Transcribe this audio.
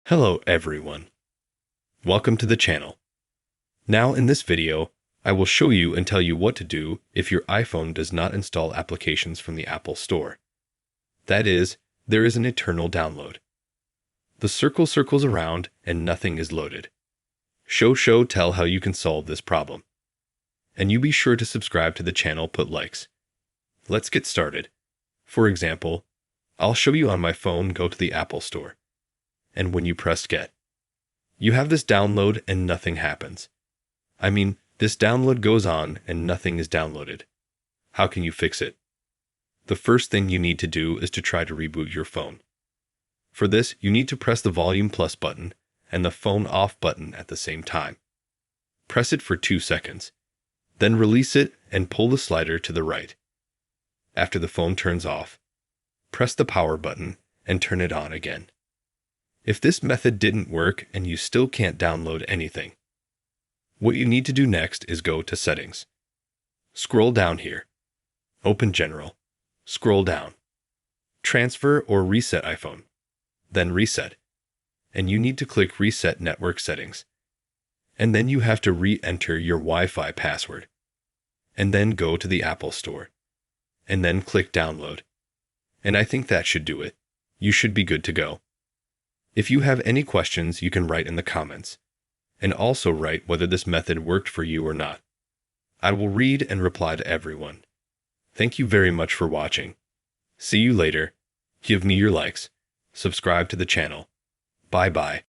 Hello everyone. Welcome to the channel. Now in this video, I will show you and tell you what to do if your iPhone does not install applications from the Apple Store. That is, there is an eternal download. The circle circles around and nothing is loaded. Show tell how you can solve this problem. And you be sure to subscribe to the channel, put likes. Let's get started. For example, I'll show you on my phone. Go to the Apple Store. And when you press get, you have this download and nothing happens. I mean, this download goes on and nothing is downloaded. How can you fix it? The first thing you need to do is to try to reboot your phone. For this, you need to press the volume plus button and the phone off button at the same time. Press it for 2 seconds. Then release it and pull the slider to the right. After the phone turns off, press the power button and turn it on again. If this method didn't work and you still can't download anything, what you need to do next is go to Settings. Scroll down here. Open General. Scroll down. Transfer or Reset iPhone. Then Reset. And you need to click Reset Network Settings. And then you have to re-enter your Wi-Fi password. And then go to the Apple Store. And then click Download. And I think that should do it. You should be good to go. If you have any questions, you can write in the comments, and also write whether this method worked for you or not. I will read and reply to everyone. Thank you very much for watching. See you later. Give me your likes. Subscribe to the channel. Bye bye.